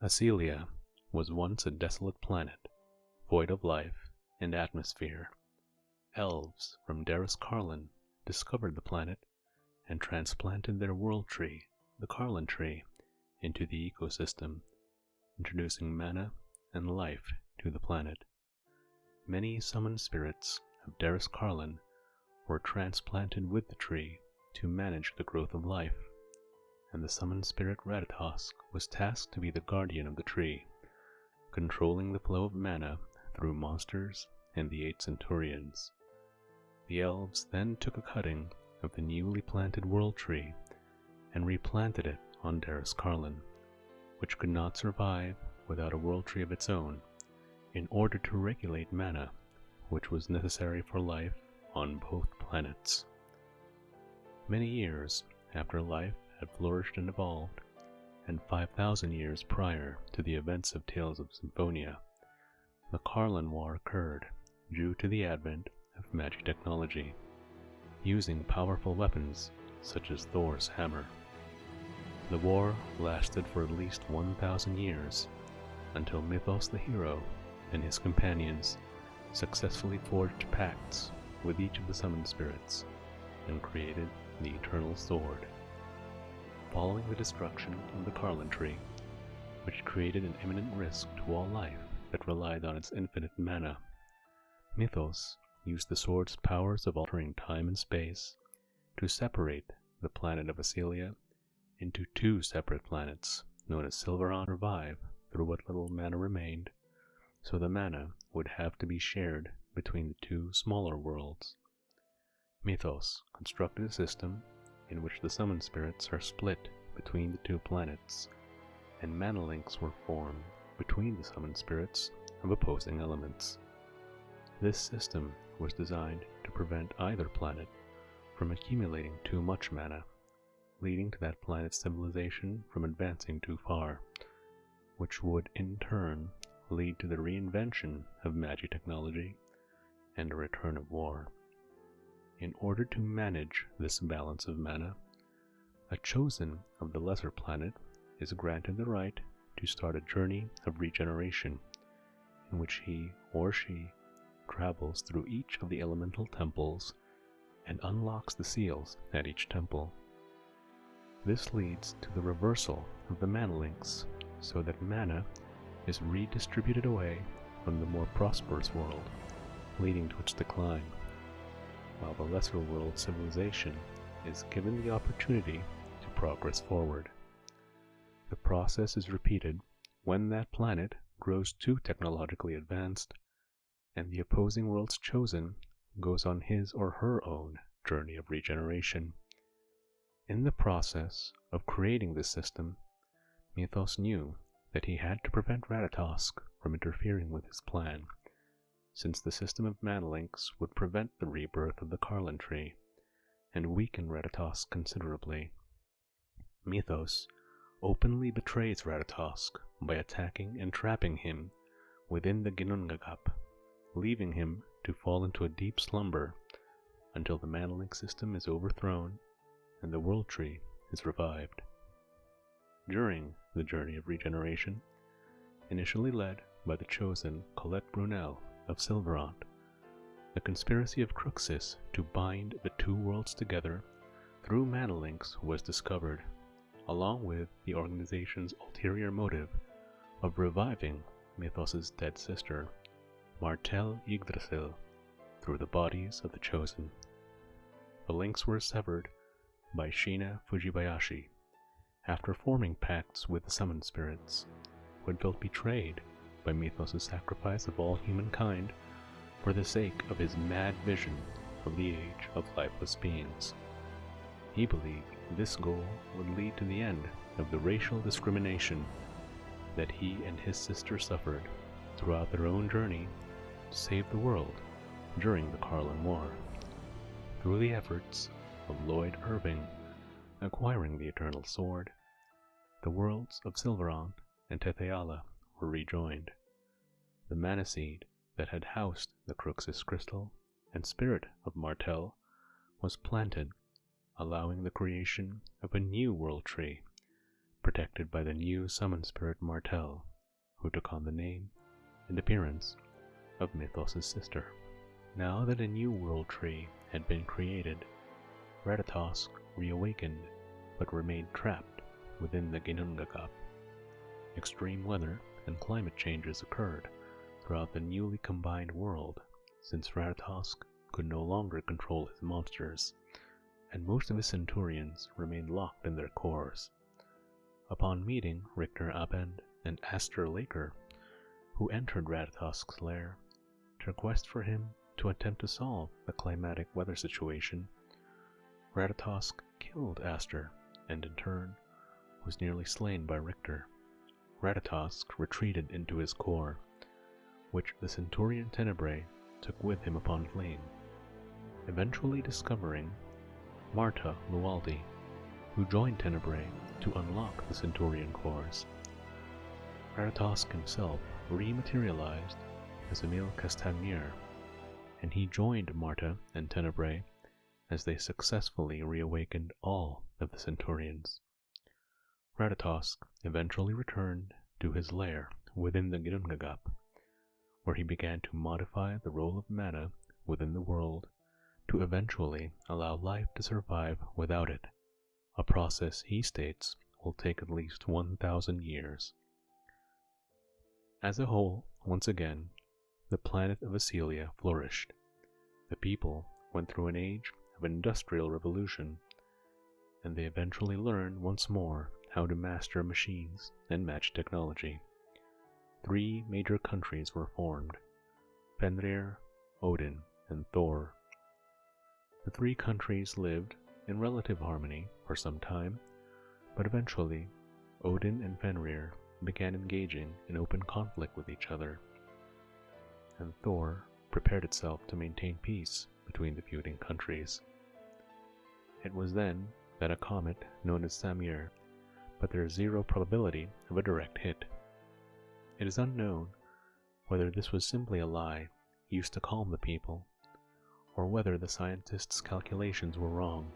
Aselia was once a desolate planet, void of life and atmosphere. Elves from Darris Carlin discovered the planet and transplanted their world tree, the Carlin tree, into the ecosystem, introducing mana and life to the planet. Many summoned spirits of Darris Carlin were transplanted with the tree to manage the growth of life, and the summoned spirit Ratatosk was tasked to be the guardian of the tree, controlling the flow of mana through monsters and the 8 Centurions. The elves then took a cutting of the newly planted world tree and replanted it on Darris Carlin, which could not survive without a world tree of its own, in order to regulate mana, which was necessary for life on both planets. Many years after life had flourished and evolved, and 5,000 years prior to the events of Tales of Symphonia, the Carlin War occurred due to the advent of magic technology, using powerful weapons such as Thor's hammer. The war lasted for at least 1,000 years, until Mythos the hero and his companions successfully forged pacts with each of the summoned spirits and created the Eternal Sword. Following the destruction of the Carlin tree, which created an imminent risk to all life that relied on its infinite mana, Mythos used the sword's powers of altering time and space to separate the planet of Aselia into 2 separate planets, known as Silveron and Revive, through what little mana remained, so the mana would have to be shared between the 2 smaller worlds. Mythos constructed a system in which the summoned spirits are split between the 2 planets, and mana links were formed between the summoned spirits of opposing elements. This system was designed to prevent either planet from accumulating too much mana, leading to that planet's civilization from advancing too far, which would in turn lead to the reinvention of magic technology and a return of war. In order to manage this balance of mana, a chosen of the lesser planet is granted the right to start a journey of regeneration, in which he or she travels through each of the elemental temples and unlocks the seals at each temple. This leads to the reversal of the mana links, so that mana is redistributed away from the more prosperous world, leading to its decline, while the lesser world civilization is given the opportunity to progress forward. The process is repeated when that planet grows too technologically advanced, and the opposing world's chosen goes on his or her own journey of regeneration. In the process of creating this system, Mythos knew that he had to prevent Ratatosk from interfering with his plan, since the system of mana links would prevent the rebirth of the Carlin tree and weaken Ratatosk considerably. Mythos openly betrays Ratatosk by attacking and trapping him within the Ginnungagap, leaving him to fall into a deep slumber until the mana link system is overthrown and the world tree is revived. During the journey of regeneration, initially led by the chosen Colette Brunel of Silverant, the conspiracy of Cruxis to bind the 2 worlds together through mana links was discovered, along with the organization's ulterior motive of reviving Mythos's dead sister, Martel Yggdrasil, through the bodies of the chosen. The links were severed by Shina Fujibayashi after forming pacts with the summoned spirits, who had felt betrayed by Mythos' sacrifice of all humankind for the sake of his mad vision of the age of lifeless beings. He believed this goal would lead to the end of the racial discrimination that he and his sister suffered throughout their own journey to save the world during the Carlin War. Through the efforts of Lloyd Irving acquiring the Eternal Sword, the worlds of Silverant and Tetheala were rejoined. The mana seed that had housed the Cruxis crystal and spirit of Martel was planted, allowing the creation of a new world tree protected by the new summon spirit Martel, who took on the name and appearance of Mythos' sister. Now that a new world tree had been created, Ratatosk reawakened but remained trapped within the Ginnungagap. Extreme weather and climate changes occurred throughout the newly combined world, since Ratatosk could no longer control his monsters, and most of his Centurions remained locked in their cores. Upon meeting Richter Abend and Aster Laker, who entered Ratatosk's lair to request for him to attempt to solve the climatic weather situation, Ratatosk killed Aster and in turn was nearly slain by Richter. Ratatosk retreated into his core, which the Centurion Tenebrae took with him upon fleeing, eventually discovering Marta Lualdi, who joined Tenebrae to unlock the Centurion cores. Ratatosk himself rematerialized as Emile Castanier, and he joined Marta and Tenebrae as they successfully reawakened all of the Centurions. Ratatosk eventually returned to his lair within the Ginnungagap, where he began to modify the role of mana within the world to eventually allow life to survive without it, a process he states will take at least 1,000 years. As a whole, once again, the planet of Aselia flourished. The people went through an age of industrial revolution, and they eventually learned once more how to master machines and magic technology. 3 major countries were formed: Fenrir, Odin, and Thor. The 3 countries lived in relative harmony for some time, but eventually Odin and Fenrir began engaging in open conflict with each other, and Thor prepared itself to maintain peace between the feuding countries. It was then that a comet known as Samir, but there is zero probability of a direct hit. It is unknown whether this was simply a lie used to calm the people, or whether the scientists' calculations were wrong,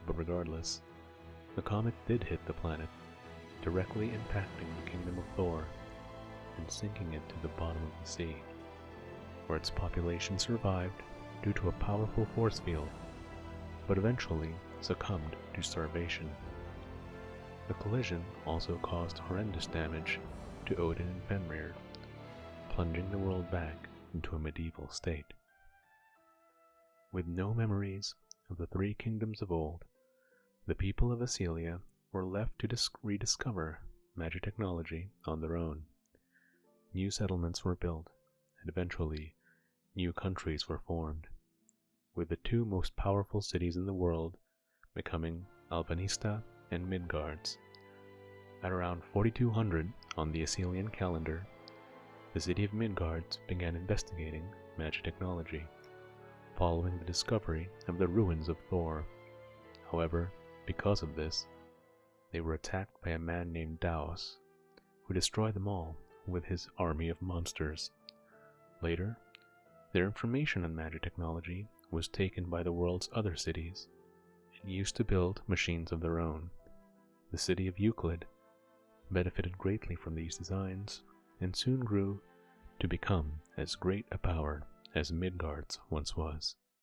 but regardless, the comet did hit the planet, directly impacting the kingdom of Thor and sinking it to the bottom of the sea, where its population survived due to a powerful force field, but eventually succumbed to starvation. The collision also caused horrendous damage to Odin and Fenrir, plunging the world back into a medieval state. With no memories of the 3 kingdoms of old, the people of Aselia were left to rediscover magic technology on their own. New settlements were built, and eventually new countries were formed, with the 2 most powerful cities in the world becoming Albanista and Midgards. At around 4200 on the Aselian calendar, the city of Midgards began investigating magic technology, following the discovery of the ruins of Thor. However, because of this, they were attacked by a man named Daos, who destroyed them all with his army of monsters. Later, their information on magic technology was taken by the world's other cities and used to build machines of their own. The city of Euclid benefited greatly from these designs and soon grew to become as great a power as Midgard's once was.